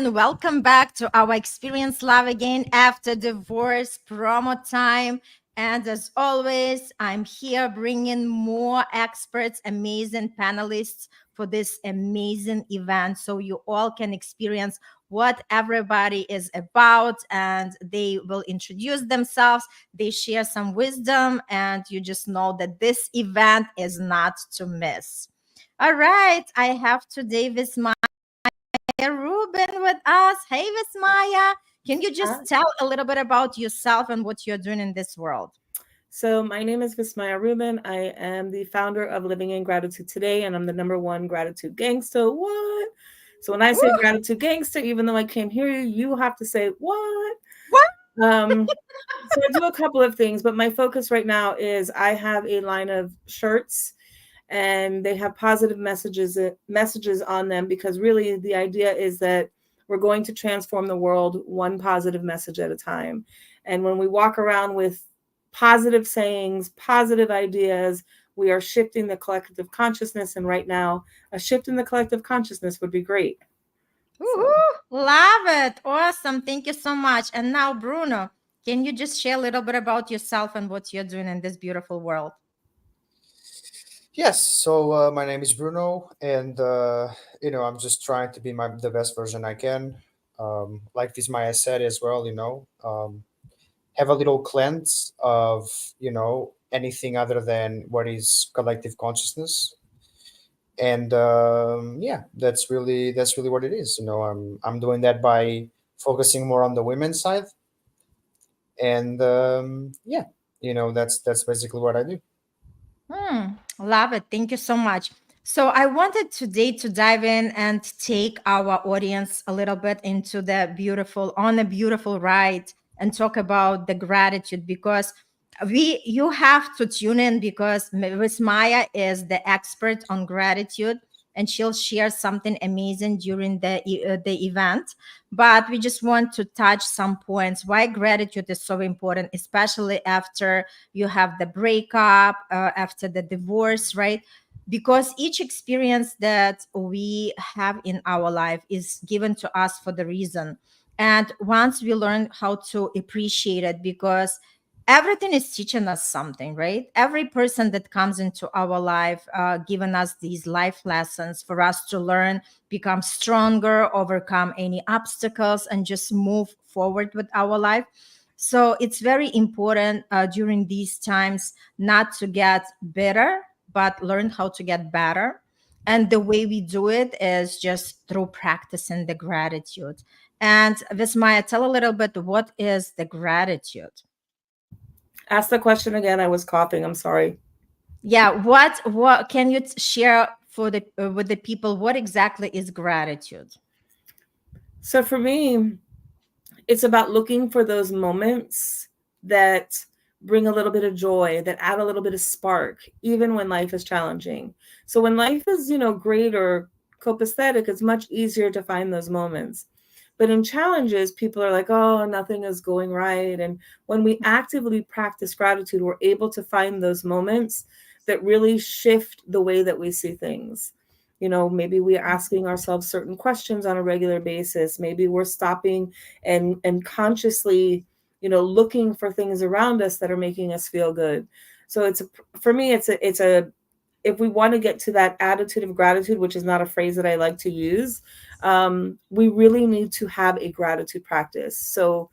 everyone. Welcome back to our Experience Love Again After Divorce promo time. And as always, I'm here bringing more experts, amazing panelists for this amazing event so you all can experience what everybody is about, and they will introduce themselves, they share some wisdom, and you just know that this event is not to miss. All right, I have today Vismaya Rubin with us. Hey, Vismaya, can you Hi. just tell a little bit about yourself and what you're doing in this world? So my name is Vismaya Rubin. I am the founder of Living in Gratitude Today, and I'm the #1 gratitude gangsta. What? So when I say Woo, gratitude gangsta, even though I can't hear you, you have to say what? what? Um, so I do a couple of things, but my focus right now is I have a line of shirts, and they have positive messages on them because really the idea is that we're going to transform the world one positive message at a time. And when we walk around with positive sayings, positive ideas, we are shifting the collective consciousness. And right now, a shift in the collective consciousness would be great. So, Woohoo, love it. Awesome. Thank you so much. And now, Bruno, can you just share a little bit about yourself and what you're doing in this beautiful world? Yes, so my name is Bruno, and I'm just trying to be the best version I can. Like Vismaya said as well, have a little cleanse of anything other than what is collective consciousness, and yeah, that's really what it is. I'm doing that by focusing more on the women's side, and yeah, that's basically what I do. Love it. Thank you so much. So I wanted today to dive in and take our audience a little bit into a beautiful ride and talk about the gratitude because you have to tune in because Miss Maya is the expert on gratitude and she'll share something amazing during the event. But we just want to touch some points why gratitude is so important, especially after you have the breakup, after the divorce, right? Because each experience that we have in our life is given to us for the reason. And once we learn how to appreciate it, because everything is teaching us something, right? Every person that comes into our life, giving us these life lessons for us to learn, become stronger, overcome any obstacles, and just move forward with our life. So it's very important during these times not to get bitter, but learn how to get better. And the way we do it is just through practicing the gratitude. And Vismaya, tell a little bit what is the gratitude? ask the question again. I was coughing. I'm sorry. Yeah, what can you share for the with the people what exactly is gratitude? So for me, it's about looking for those moments that bring a little bit of joy, that add a little bit of spark, even when life is challenging. So when life is, great or copacetic, it's much easier to find those moments. But in challenges, people are like, oh, nothing is going right. And when we actively practice gratitude, we're able to find those moments that really shift the way that we see things. Maybe we're asking ourselves certain questions on a regular basis. Maybe we're stopping and consciously, looking for things around us that are making us feel good. So for me, it's a if we want to get to that attitude of gratitude, which is not a phrase that I like to use, we really need to have a gratitude practice. So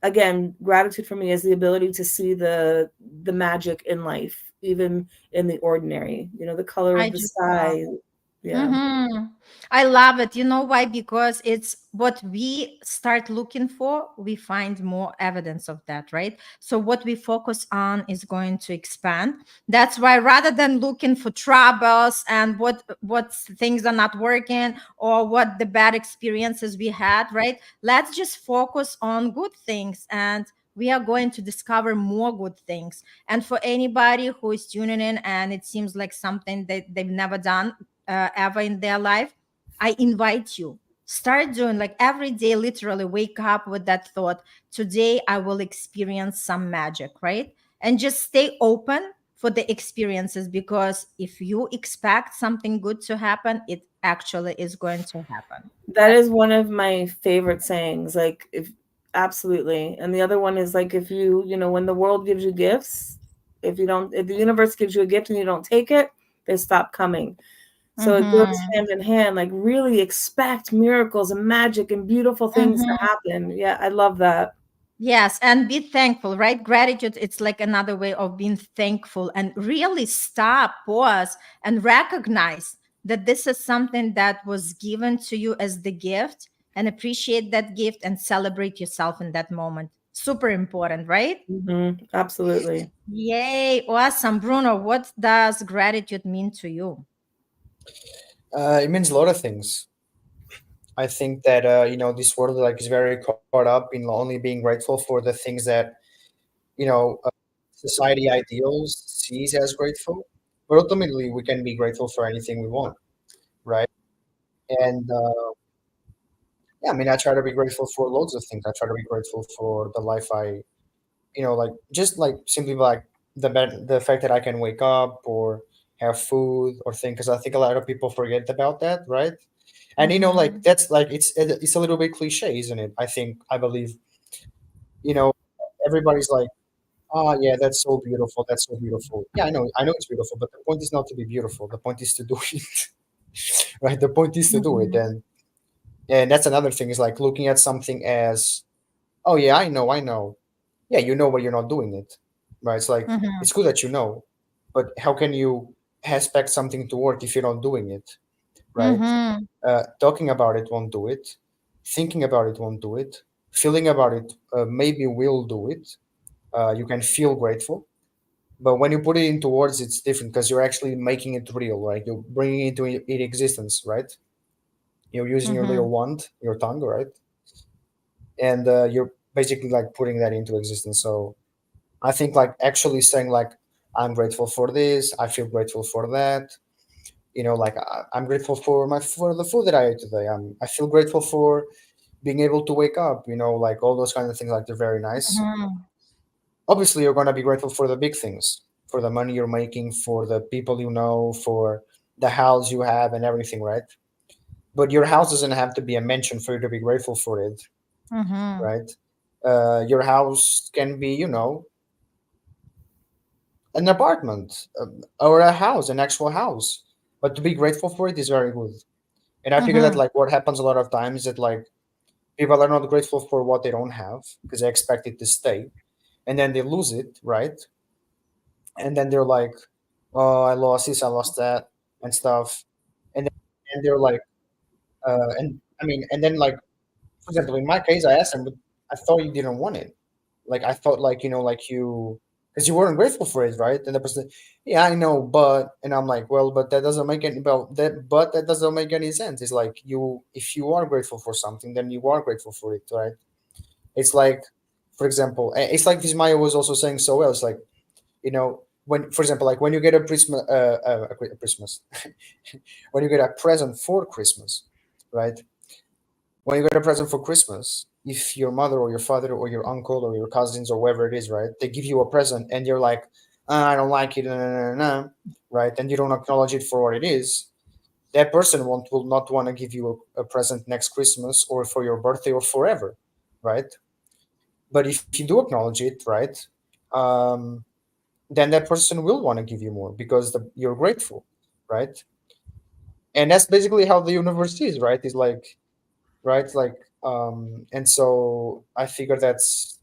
again, gratitude for me is the ability to see the magic in life, even in the ordinary. The color I of the just love sky. it. Yeah. Mm-hmm. I love it. You know why? Because it's what we start looking for, we find more evidence of that, right? So what we focus on is going to expand. That's why rather than looking for troubles and what things are not working or what the bad experiences we had, right? Let's just focus on good things and we are going to discover more good things. And for anybody who is tuning in and it seems like something that they've never done ever in their life, I invite you, start doing like every day, literally wake up with that thought. Today, I will experience some magic, right? And just stay open for the experiences, because if you expect something good to happen, it actually is going to happen. That is one of my favorite sayings. Like, if absolutely. And the other one is like, if you know, when the world gives you gifts, if the universe gives you a gift and you don't take it, they stop coming. So it goes Mm-hmm. hand in hand. Like, really expect miracles and magic and beautiful things to Mm-hmm. happen. Yeah, I love that. Yes, and be thankful, right? Gratitude, it's like another way of being thankful, and really stop, pause, and recognize that this is something that was given to you as the gift, and appreciate that gift and celebrate yourself in that moment. Super important, right? Absolutely. Yay, awesome. Bruno, what does gratitude mean to you? It means a lot of things. I think that this world like is very caught up in only being grateful for the things that you know uh, society ideals sees as grateful, but ultimately we can be grateful for anything we want, right? And yeah, I mean, I try to be grateful for loads of things. I try to be grateful for the life like just like simply like the fact that I can wake up or have food or thing, because I think a lot of people forget about that, right? And like Mm-hmm. that's like it's a little bit cliche, isn't it? I believe you know everybody's like, oh yeah, that's so beautiful, that's so beautiful. Yeah, I know it's beautiful, but the point is not to be beautiful, the point is to do it. Right, the point is to do it. Mm-hmm. And that's another thing, is like looking at something as, oh yeah, I know. Yeah, you know, but you're not doing it, right? It's like, Mm-hmm. it's good that you know, but how can you expect something to work if you're not doing it, right? Mm-hmm. Talking about it won't do it, thinking about it won't do it, feeling about it maybe will do it. You can feel grateful, but when you put it into words, it's different, because you're actually making it real, right? You're bringing it into existence, right? You're using your Mm-hmm. little wand, your tongue, right? And you're basically like putting that into existence. So I think like actually saying like, I'm grateful for this, I feel grateful for that. Like I'm grateful for the food that I ate today. I feel grateful for being able to wake up. Like all those kind of things. Like they're very nice. Mm-hmm. Obviously, you're gonna be grateful for the big things, for the money you're making, for the people you know, for the house you have, and everything, right? But your house doesn't have to be a mansion for you to be grateful for it, Mm-hmm. right? Your house can be, an apartment, or a house, an actual house. But to be grateful for it is very good. And I figure that Mm-hmm. like what happens a lot of times is that like people are not grateful for what they don't have, because they expect it to stay, and then they lose it, right? And then they're like, "Oh, I lost this, I lost that," and stuff. And they're like, and I mean, and then like, for example, in my case, I asked them, "But I thought you didn't want it. Like I thought, like like you, because you weren't grateful for it, right?" And the person, "Yeah, I know, but," and I'm like, "Well, but that doesn't make any but that doesn't make any sense. It's like, if you are grateful for something, then you are grateful for it, right? It's like, for example, it's like Vismaya was also saying so well. It's like, when, for example, like when you get a Christmas, a Christmas, when you get a present for Christmas, right? When you get a present for Christmas, if your mother or your father or your uncle or your cousins or whoever it is, right, they give you a present and you're like, I don't like it, right, and you don't acknowledge it for what it is, that person will not want to give you a present next Christmas or for your birthday or forever, right? But if you do acknowledge it, right, um, then that person will want to give you more because you're grateful, right? And that's basically how the universe is, right? Is like, right, like, and so I figure that's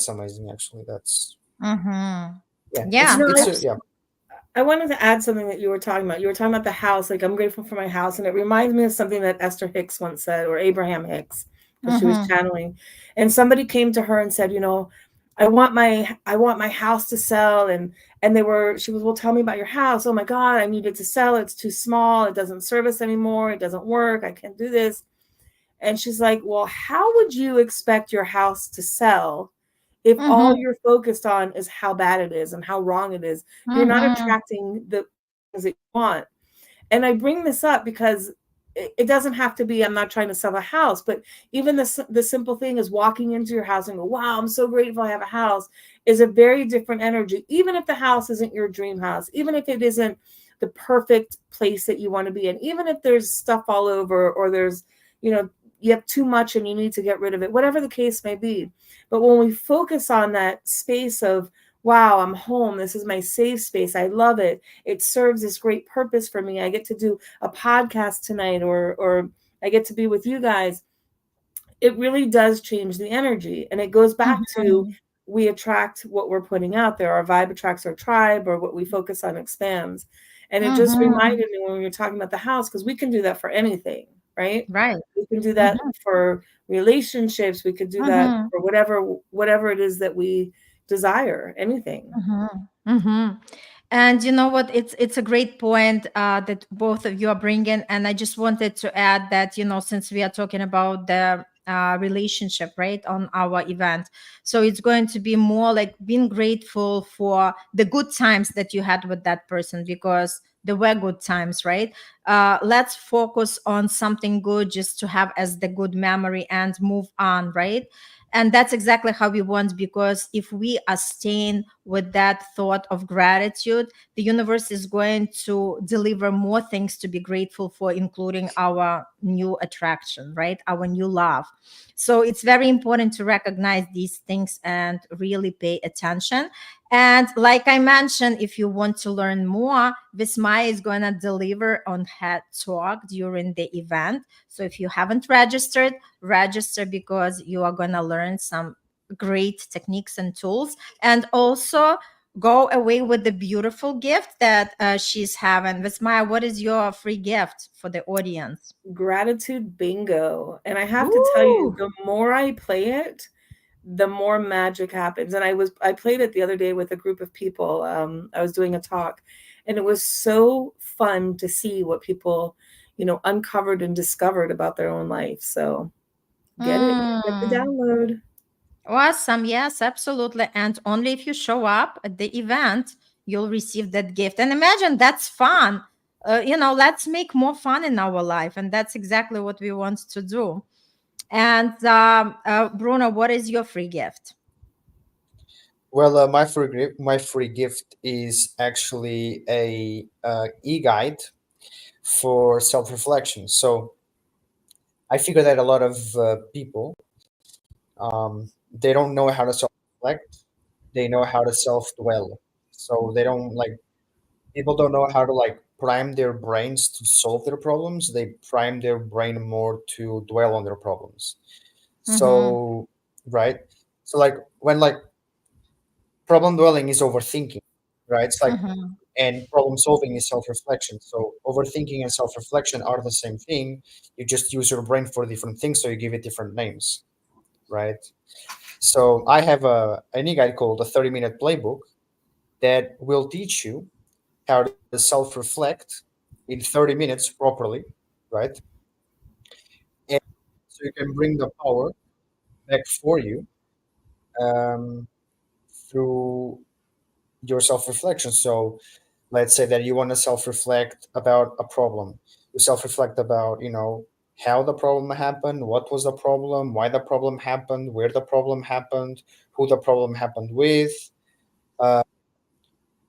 amazing, actually. That's, Mm-hmm. yeah, You Yeah, know, yeah. I wanted to add something that you were talking about. You were talking about the house. Like, I'm grateful for my house. And it reminds me of something that Esther Hicks once said, or Abraham Hicks, because she was mm-hmm. channeling. And somebody came to her and said, I want my house to sell. And she was, well, tell me about your house. Oh my God, I need it to sell. It's too small. It doesn't serve us anymore. It doesn't work. I can't do this. And she's like, well, how would you expect your house to sell if all Mm-hmm. you're focused on is how bad it is and how wrong it is? You're not Mm-hmm. attracting the things that you want. And I bring this up because it doesn't have to be, I'm not trying to sell a house, but even the simple thing is walking into your house and go, wow, I'm so grateful I have a house, is a very different energy. Even if the house isn't your dream house, even if it isn't the perfect place that you want to be in, even if there's stuff all over, or there's, you have too much and you need to get rid of it, whatever the case may be. But when we focus on that space of, wow, I'm home, this is my safe space, I love it, it serves this great purpose for me, I get to do a podcast tonight, or I get to be with you guys, it really does change the energy. And it goes back to, Mhm. we attract what we're putting out there. Our vibe attracts our tribe, or what we focus on expands. And it just Mhm. reminded me when we were talking about the house, because we can do that for anything, right? Right. We can do that Mhm. for relationships, we could do that Mhm. for whatever it is that we desire, anything. Mhm. Mhm. And you know what? It's a great point that both of you are bringing. And I just wanted to add that, since we are talking about the relationship, right, on our event, so it's going to be more like being grateful for the good times that you had with that person, because there were good times, right? Let's focus on something good just to have as the good memory and move on, right? And that's exactly how we want, because if we are staying with that thought of gratitude, the universe is going to deliver more things to be grateful for, including our new attraction, right? Our new love. So it's very important to recognize these things and really pay attention. And like I mentioned, if you want to learn more, Vismaya is going to deliver on head talk during the event. So if you haven't registered, register, because you are going to learn some great techniques and tools, and also go away with the beautiful gift that she's having. Vismaya, what is your free gift for the audience? Gratitude bingo. And I have to tell you, Ooh. the more I play it, the more magic happens. And I played it the other day with a group of people. I was doing a talk, and it was so fun to see what people, uncovered and discovered about their own life. So get the Mm. download. Awesome. Yes, absolutely. And only if you show up at the event, you'll receive that gift. And imagine, that's fun. Let's make more fun in our life. And that's exactly what we want to do. And Bruno, what is your free gift? Well, my free gift is actually a e-guide for self-reflection. So I figure that a lot of people, they don't know how to self-reflect. They know how to self-dwell. So they don't like people don't know how to like prime their brains to solve their problems. They prime their brain more to dwell on their problems. Mm-hmm. So right. So like when like problem dwelling is overthinking, right? It's like Mm-hmm. and problem solving is self-reflection. So overthinking and self-reflection are the same thing. You just use your brain for different things, so you give it different names, right? So I have an e-guide called a 30-minute playbook that will teach you how to self-reflect in 30 minutes properly, right? And so you can bring the power back for you um, through your self-reflection. So let's say that you want to self-reflect about a problem. You self-reflect about, how the problem happened, what was the problem, why the problem happened, where the problem happened, who the problem happened with, uh,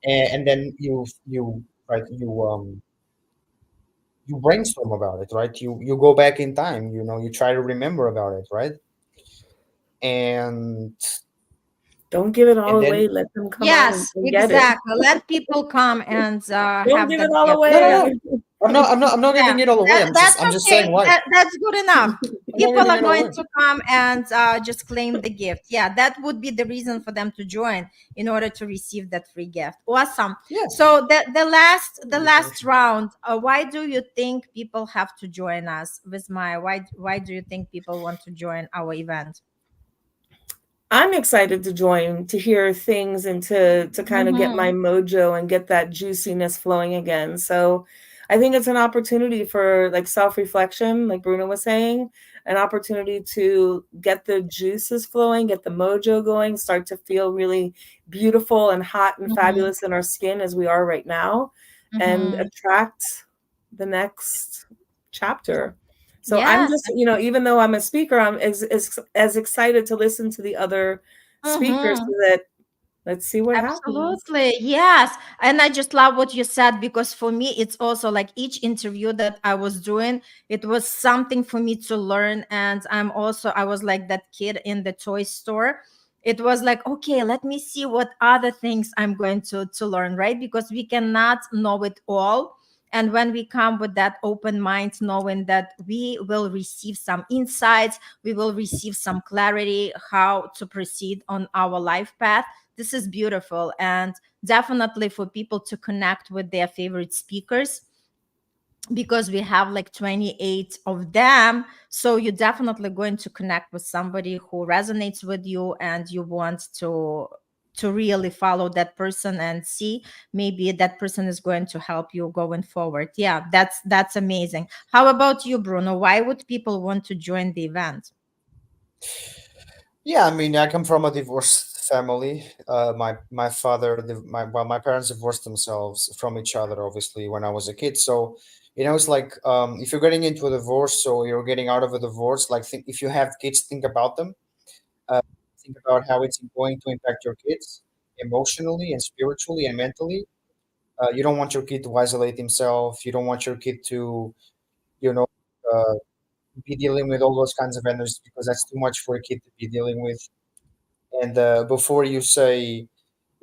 and then you right you brainstorm about it, right? You go back in time, you try to remember about it, right? And Don't give it all and then away. Let them come on and, Yes, and get it. exactly. Let people come and Don't have give that it all gift. no, no, away. no. I'm not Yeah, giving it all away. that's I'm just saying okay. why. That's good enough. I'm not People giving are it all going away. to come and just claim the gift. Yeah, that would be the reason for them to join in order to receive that free gift. Awesome. Yeah. So the last Definition. round. Why do you think people have to join us, Vismaya? Why do you think people want to join our event? I'm excited to join, to hear things, and to kind of get my Mm-hmm. mojo and get that juiciness flowing again. So I think it's an opportunity for like self-reflection, like Bruno was saying, an opportunity to get the juices flowing, get the mojo going, start to feel really beautiful and hot and Mm-hmm. fabulous in our skin as we are right now, and Mm-hmm. attract the next chapter. So I'm Yes. just, even though I'm a speaker, I'm as excited to listen to the other speakers so Mhm. that let's see what happens. Absolutely. Yes. And I just love what you said because for me, it's also like each interview that I was doing, it was something for me to learn. And I was like that kid in the toy store. It was like, okay, let me see what other things I'm going to learn, right? Because we cannot know it all. And when we come with that open mind, knowing that we will receive some insights, we will receive some clarity how to proceed on our life path. This is beautiful, and definitely for people to connect with their favorite speakers, because we have like 28 of them. So you're definitely going to connect with somebody who resonates with you, and you want to really follow that person and see maybe that person is going to help you going forward. Yeah, that's amazing. How about you, Bruno? Why would people want to join the event? Yeah, I mean, I come from a divorced family. My father, my parents divorced themselves from each other, obviously, when I was a kid. So, it's like if you're getting into a divorce, or you're getting out of a divorce, like if you have kids, think about them. Uh, think about how it's going to impact your kids emotionally and spiritually and mentally. You don't want your kid to isolate himself. You don't want your kid to, you know, uh, be dealing with all those kinds of energies, because that's too much for a kid to be dealing with. And before you say,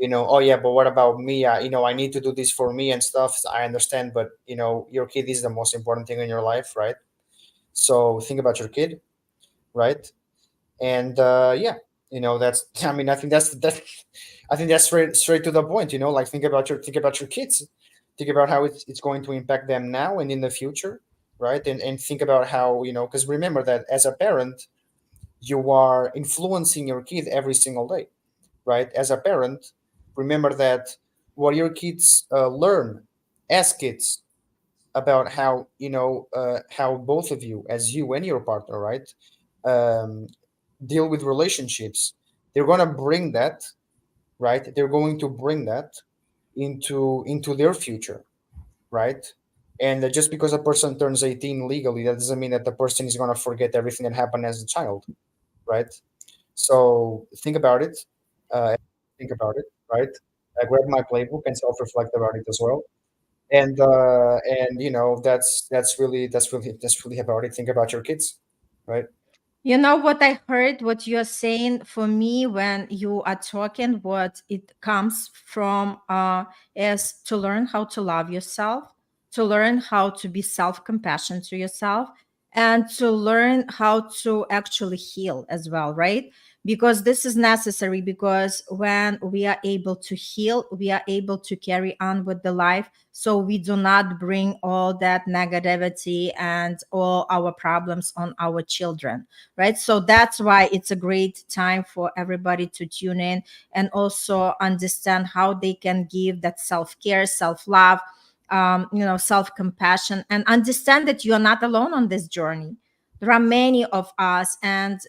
oh yeah, but what about me? I need to do this for me and stuff. I understand, but your kid is the most important thing in your life, right? So think about your kid, right? And yeah, that's. I mean, I think I think that's straight to the point. Like think about your kids, think about how it's going to impact them now and in the future, right? And think about how because remember that as a parent, you are influencing your kid every single day, right? As a parent, remember that what your kids learn as kids about how both of you, as you and your partner, right, um, deal with relationships. They're gonna bring that, right? They're going to bring that into their future, right? And just because a person turns 18 legally, that doesn't mean that the person is gonna forget everything that happened as a child, right? So think about it. Uh, think about it, right? I grab my playbook and self-reflect about it as well. And that's really about it. Think about your kids, right? You know what I heard, what you're saying for me when you are talking, what it comes from is to learn how to love yourself, to learn how to be self compassion to yourself, and to learn how to actually heal as well, right? Because this is necessary, because when we are able to heal, we are able to carry on with the life, so we do not bring all that negativity and all our problems on our children, right? So that's why it's a great time for everybody to tune in and also understand how they can give that self-care, self-love, self-compassion, and understand that you're not alone on this journey. There are many of us, and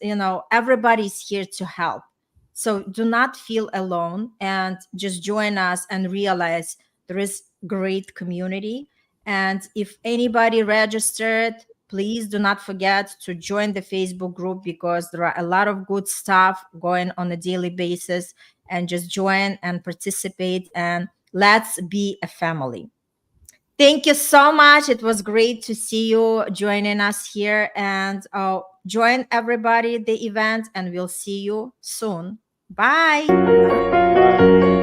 everybody's here to help. So do not feel alone, and just join us and realize there is great community. And if anybody registered, please do not forget to join the Facebook group, because there are a lot of good stuff going on a daily basis. And just join and participate, and let's be a family. Thank you so much. It was great to see you joining us here, and join everybody the event, and we'll see you soon. Bye. Bye.